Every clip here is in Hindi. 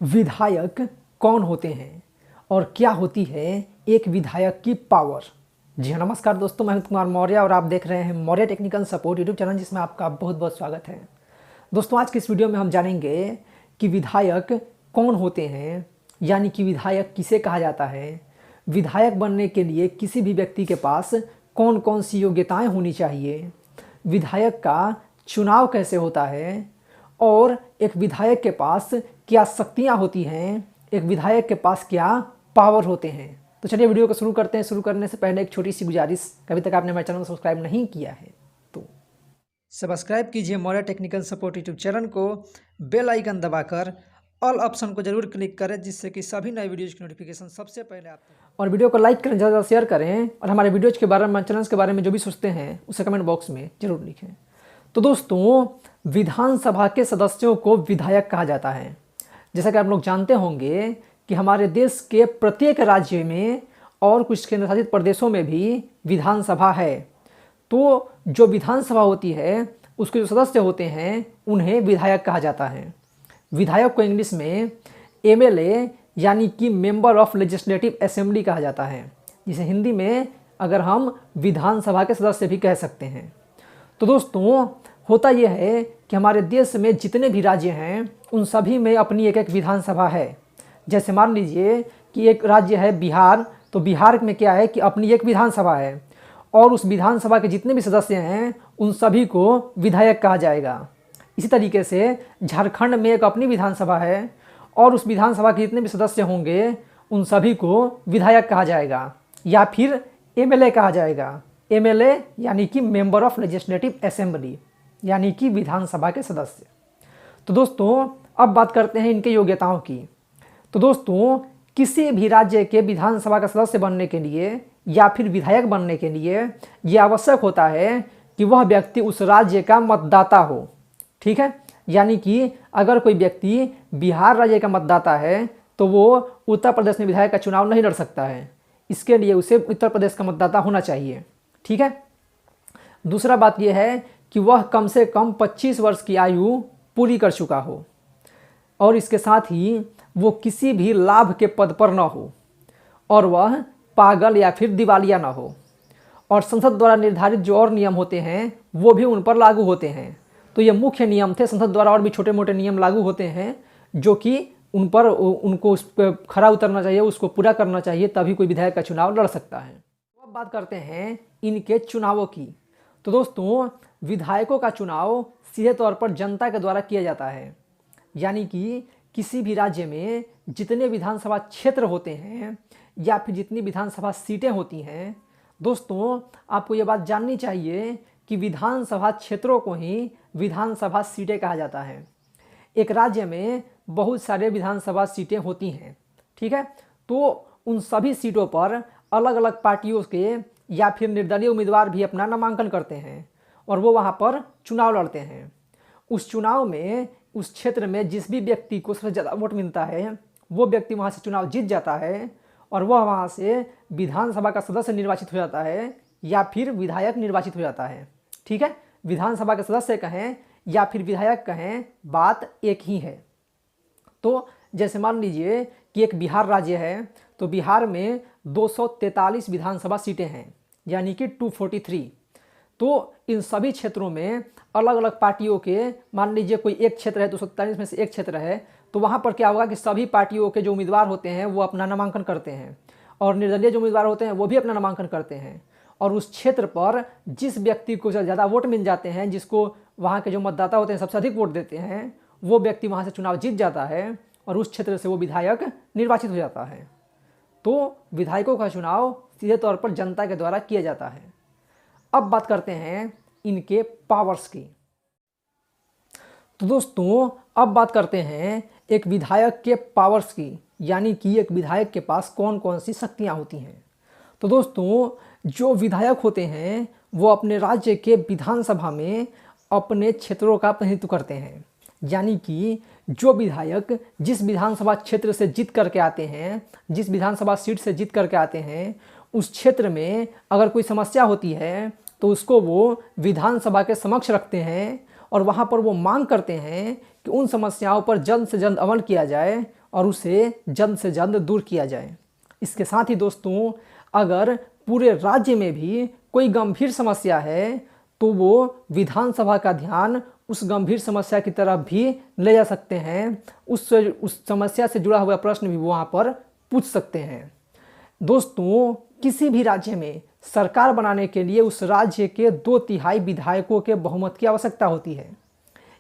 विधायक कौन होते हैं और क्या होती है एक विधायक की पावर। जी हाँ, नमस्कार दोस्तों, मैं अमित कुमार मौर्य और आप देख रहे हैं Maurya technical support YouTube channel, जिसमें आपका बहुत बहुत स्वागत है। दोस्तों, आज की इस वीडियो में हम जानेंगे कि विधायक कौन होते हैं, यानी कि विधायक किसे कहा जाता है, विधायक बनने के लिए किसी भी व्यक्ति के पास कौन कौन सी योग्यताएं होनी चाहिए, विधायक का चुनाव कैसे होता है और एक विधायक के पास क्या शक्तियां होती हैं, एक विधायक के पास क्या पावर होते हैं। तो चलिए वीडियो को शुरू करते हैं। शुरू करने से पहले एक छोटी सी गुजारिश, कभी तक आपने हमारे चैनल को सब्सक्राइब नहीं किया है तो सब्सक्राइब कीजिए Maurya technical support YouTube channel को, बेल आइकन दबाकर ऑल ऑप्शन को जरूर क्लिक करें, जिससे कि सभी नए वीडियोज़ की नोटिफिकेशन सबसे पहले आप तक। और वीडियो को लाइक करें, ज़्यादा शेयर करें और हमारे वीडियोज़ के बारे में, चैनल्स के बारे में जो भी सोचते हैं उसे कमेंट बॉक्स में जरूर लिखें। तो दोस्तों, विधानसभा के सदस्यों को विधायक कहा जाता है। जैसा कि आप लोग जानते होंगे कि हमारे देश के प्रत्येक राज्य में और कुछ केंद्र शासित प्रदेशों में भी विधानसभा है। तो जो विधानसभा होती है उसके जो सदस्य होते हैं उन्हें विधायक कहा जाता है। विधायक को इंग्लिश में एमएलए यानी कि मेंबर ऑफ लेजिस्लेटिव असेंबली कहा जाता है, जिसे हिंदी में अगर हम विधानसभा के सदस्य भी कह सकते हैं। तो दोस्तों, होता यह है कि हमारे देश में जितने भी राज्य हैं उन सभी में अपनी एक एक विधानसभा है। जैसे मान लीजिए कि एक राज्य है बिहार, तो बिहार में क्या है कि अपनी एक विधानसभा है और उस विधानसभा के जितने भी सदस्य हैं उन सभी को विधायक कहा जाएगा। इसी तरीके से झारखंड में एक अपनी विधानसभा है और उस विधानसभा के जितने भी सदस्य होंगे उन सभी को विधायक कहा जाएगा या फिर एमएलए कहा जाएगा। एमएलए यानी कि मेंबर ऑफ लेजिस्लेटिव असेंबली, यानी कि विधानसभा के सदस्य। तो दोस्तों, अब बात करते हैं इनके योग्यताओं की। तो दोस्तों, किसी भी राज्य के विधानसभा का सदस्य बनने के लिए या फिर विधायक बनने के लिए यह आवश्यक होता है कि वह व्यक्ति उस राज्य का मतदाता हो। ठीक है, यानी कि अगर कोई व्यक्ति बिहार राज्य का मतदाता है तो वो उत्तर प्रदेश में विधायक का चुनाव नहीं लड़ सकता है। इसके लिए उसे उत्तर प्रदेश का मतदाता होना चाहिए। ठीक है। दूसरा बात यह है कि वह कम से कम 25 वर्ष की आयु पूरी कर चुका हो और इसके साथ ही वो किसी भी लाभ के पद पर न हो और वह पागल या फिर दिवालिया न हो, और संसद द्वारा निर्धारित जो और नियम होते हैं वो भी उन पर लागू होते हैं। तो ये मुख्य नियम थे। संसद द्वारा और भी छोटे मोटे नियम लागू होते हैं जो कि उन पर उनको उस पर खरा उतरना चाहिए, उसको पूरा करना चाहिए, तभी कोई विधायक का चुनाव लड़ सकता है। अब बात करते हैं इनके चुनावों की। तो दोस्तों, विधायकों का चुनाव सीधे तौर पर जनता के द्वारा किया जाता है, यानी कि किसी भी राज्य में जितने विधानसभा क्षेत्र होते हैं या फिर जितनी विधानसभा सीटें होती हैं, दोस्तों आपको ये बात जाननी चाहिए कि विधानसभा क्षेत्रों को ही विधानसभा सीटें कहा जाता है। एक राज्य में बहुत सारे विधानसभा सीटें होती हैं। ठीक है, तो उन सभी सीटों पर अलग अलग पार्टियों के या फिर निर्दलीय उम्मीदवार भी अपना नामांकन करते हैं और वो वहाँ पर चुनाव लड़ते हैं। उस चुनाव में उस क्षेत्र में जिस भी व्यक्ति को सबसे ज़्यादा वोट मिलता है वो व्यक्ति वहाँ से चुनाव जीत जाता है और वह वहाँ से विधानसभा का सदस्य निर्वाचित हो जाता है या फिर विधायक निर्वाचित हो जाता है। ठीक है, विधानसभा के सदस्य कहें या फिर विधायक कहें, बात एक ही है। तो जैसे मान लीजिए कि एक बिहार राज्य है, तो बिहार में 243 विधानसभा सीटें हैं, यानी कि 243। तो इन सभी क्षेत्रों में अलग अलग पार्टियों के, मान लीजिए कोई एक क्षेत्र है, 243 में से एक क्षेत्र है, तो वहाँ पर क्या होगा कि सभी पार्टियों के जो उम्मीदवार होते हैं वो अपना नामांकन करते हैं और निर्दलीय जो उम्मीदवार होते हैं वो भी अपना नामांकन करते हैं और उस क्षेत्र पर जिस व्यक्ति को ज़्यादा वोट मिल जाते हैं, जिसको वहाँ के जो मतदाता होते हैं सबसे अधिक वोट देते हैं, वो व्यक्ति वहाँ से चुनाव जीत जाता है और उस क्षेत्र से वो विधायक निर्वाचित हो जाता है। तो विधायकों का चुनाव सीधे तौर पर जनता के द्वारा किया जाता है। अब बात करते हैं इनके पावर्स की। तो दोस्तों, अब बात करते हैं एक विधायक के पावर्स की, यानी कि एक विधायक के पास कौन कौन सी शक्तियां होती हैं। तो दोस्तों, जो विधायक होते हैं वो अपने राज्य के विधानसभा में अपने क्षेत्रों का प्रतिनिधित्व करते हैं, यानी कि जो विधायक जिस विधानसभा क्षेत्र से जीत करके आते हैं, जिस विधानसभा सीट से जीत करके आते हैं, उस क्षेत्र में अगर कोई समस्या होती है तो उसको वो विधानसभा के समक्ष रखते हैं और वहाँ पर वो मांग करते हैं कि उन समस्याओं पर जल्द से जल्द अमल किया जाए और उसे जल्द से जल्द दूर किया जाए। इसके साथ ही दोस्तों, अगर पूरे राज्य में भी कोई गंभीर समस्या है तो वो विधानसभा का ध्यान उस गंभीर समस्या की तरफ भी ले जा सकते हैं। उस समस्या से जुड़ा हुआ प्रश्न भी वहाँ पर पूछ सकते हैं। दोस्तों, किसी भी राज्य में सरकार बनाने के लिए उस राज्य के 2/3 विधायकों के बहुमत की आवश्यकता होती है।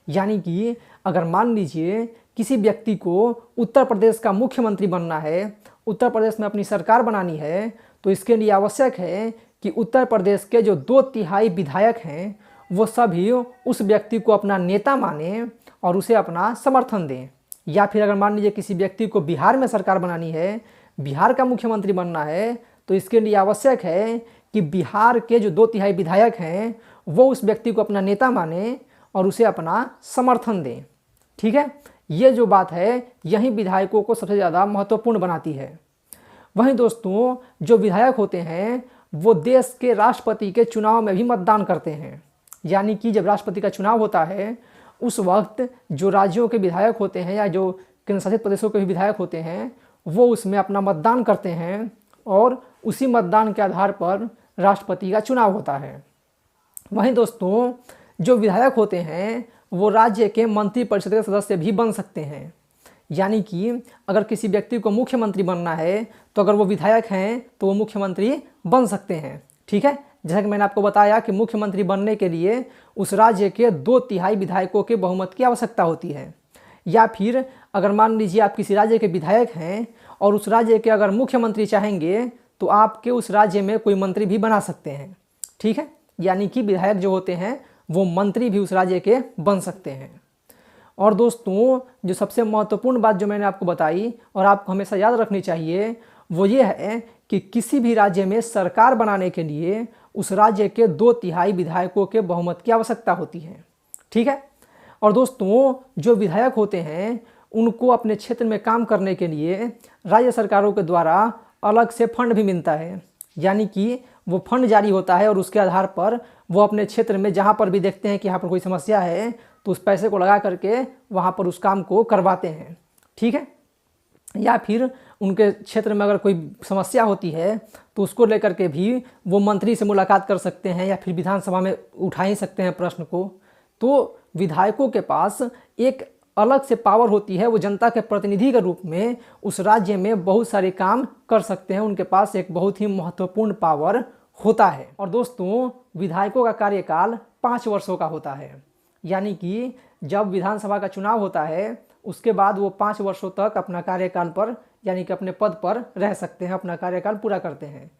यानी कि अगर मान लीजिए किसी व्यक्ति को उत्तर प्रदेश का मुख्यमंत्री बनना है, उत्तर प्रदेश में अपनी सरकार बनानी है, तो इसके लिए आवश्यक है कि उत्तर प्रदेश के जो 2/3 विधायक हैं वो सभी उस व्यक्ति को अपना नेता माने और उसे अपना समर्थन दें। या फिर अगर मान लीजिए किसी व्यक्ति को बिहार में सरकार बनानी है, बिहार का मुख्यमंत्री बनना है, तो इसके लिए आवश्यक है कि बिहार के जो 2/3 विधायक हैं वो उस व्यक्ति को अपना नेता माने और उसे अपना समर्थन दें। ठीक है, ये जो बात है यही विधायकों को सबसे ज़्यादा महत्वपूर्ण बनाती है। वहीं दोस्तों, जो विधायक होते हैं वो देश के राष्ट्रपति के चुनाव में भी मतदान करते हैं। यानी कि जब राष्ट्रपति का चुनाव होता है उस वक्त जो राज्यों के विधायक होते हैं या जो केंद्र शासित प्रदेशों के भी विधायक होते हैं वो उसमें अपना मतदान करते हैं और उसी मतदान के आधार पर राष्ट्रपति का चुनाव होता है। वहीं दोस्तों, जो विधायक होते हैं वो राज्य के मंत्रिपरिषद के सदस्य भी बन सकते हैं। यानी कि अगर किसी व्यक्ति को मुख्यमंत्री बनना है तो अगर वो विधायक हैं तो वो मुख्यमंत्री बन सकते हैं। ठीक है, जैसा कि मैंने आपको बताया कि मुख्यमंत्री बनने के लिए उस राज्य के 2/3 विधायकों के बहुमत की आवश्यकता होती है। या फिर अगर मान लीजिए आप किसी राज्य के विधायक हैं और उस राज्य के अगर मुख्यमंत्री चाहेंगे तो आपके उस राज्य में कोई मंत्री भी बना सकते हैं। ठीक है, यानी कि विधायक जो होते हैं वो मंत्री भी उस राज्य के बन सकते हैं। और दोस्तों, जो सबसे महत्वपूर्ण बात जो मैंने आपको बताई और आपको हमेशा याद रखनी चाहिए वो ये है कि किसी भी राज्य में सरकार बनाने के लिए उस राज्य के 2/3 विधायकों के बहुमत की आवश्यकता होती है। ठीक है, और दोस्तों, जो विधायक होते हैं उनको अपने क्षेत्र में काम करने के लिए राज्य सरकारों के द्वारा अलग से फंड भी मिलता है। यानी कि वो फंड जारी होता है और उसके आधार पर वो अपने क्षेत्र में जहाँ पर भी देखते हैं कि यहाँ पर कोई समस्या है तो उस पैसे को लगा करके वहाँ पर उस काम को करवाते हैं। ठीक है, या फिर उनके क्षेत्र में अगर कोई समस्या होती है तो उसको लेकर के भी वो मंत्री से मुलाकात कर सकते हैं या फिर विधानसभा में उठा ही सकते हैं प्रश्न को। तो विधायकों के पास एक अलग से पावर होती है, वो जनता के प्रतिनिधि के रूप में उस राज्य में बहुत सारे काम कर सकते हैं। उनके पास एक बहुत ही महत्वपूर्ण पावर होता है। और दोस्तों, विधायकों का कार्यकाल 5 वर्षों का होता है। यानी कि जब विधानसभा का चुनाव होता है उसके बाद वो 5 वर्षों तक अपना कार्यकाल पर यानी कि अपने पद पर रह सकते हैं, अपना कार्यकाल पूरा करते हैं।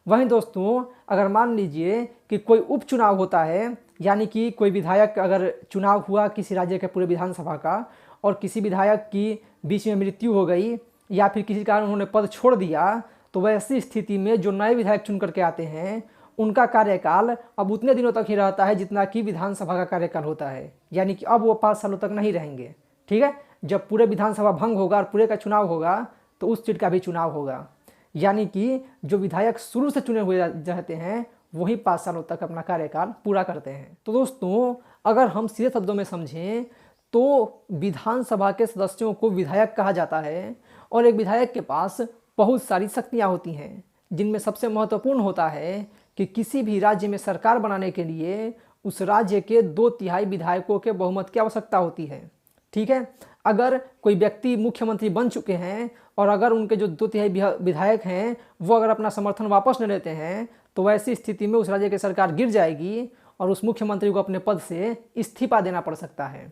वहीं दोस्तों, अगर मान लीजिए कि कोई उपचुनाव होता है, यानी कि कोई विधायक अगर चुनाव हुआ किसी राज्य के पूरे विधानसभा का और किसी विधायक की बीच में मृत्यु हो गई या फिर किसी कारण उन्होंने पद छोड़ दिया, तो वैसी स्थिति में जो नए विधायक चुन करके आते हैं उनका कार्यकाल अब उतने दिनों तक ही रहता है जितना कि विधानसभा का कार्यकाल होता है। यानी कि अब वो 5 सालों तक नहीं रहेंगे। ठीक है, जब पूरे विधानसभा भंग होगा और पूरे का चुनाव होगा तो उस सीट का भी चुनाव होगा। यानी कि जो विधायक शुरू से चुने हुए रहते हैं वही 5 सालों तक अपना कार्यकाल पूरा करते हैं। तो दोस्तों, अगर हम सीधे शब्दों में समझें तो विधानसभा के सदस्यों को विधायक कहा जाता है और एक विधायक के पास बहुत सारी शक्तियाँ होती हैं, जिनमें सबसे महत्वपूर्ण होता है कि किसी भी राज्य में सरकार बनाने के लिए उस राज्य के 2/3 विधायकों के बहुमत की आवश्यकता होती है। ठीक है, अगर कोई व्यक्ति मुख्यमंत्री बन चुके हैं और अगर उनके जो 2/3 विधायक हैं वो अगर अपना समर्थन वापस न लेते हैं तो वैसी स्थिति में उस राज्य की सरकार गिर जाएगी और उस मुख्यमंत्री को अपने पद से इस्तीफा देना पड़ सकता है।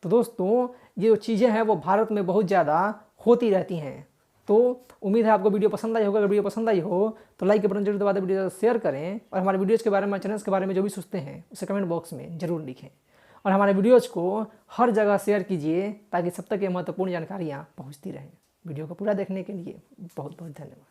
तो दोस्तों, ये जो चीज़ें हैं वो भारत में बहुत ज़्यादा होती रहती हैं। तो उम्मीद है आपको वीडियो पसंद आई होगा। अगर वीडियो पसंद आई हो तो लाइक के बटन जरूर दबा दें, वीडियो शेयर करें और हमारे वीडियोज़ के बारे में, चैनल्स के बारे में जो भी सोचते हैं उसे कमेंट बॉक्स में ज़रूर लिखें और हमारे वीडियोज़ को हर जगह शेयर कीजिए ताकि सब तक ये महत्वपूर्ण जानकारियाँ पहुँचती रहें। वीडियो को पूरा देखने के लिए बहुत बहुत धन्यवाद।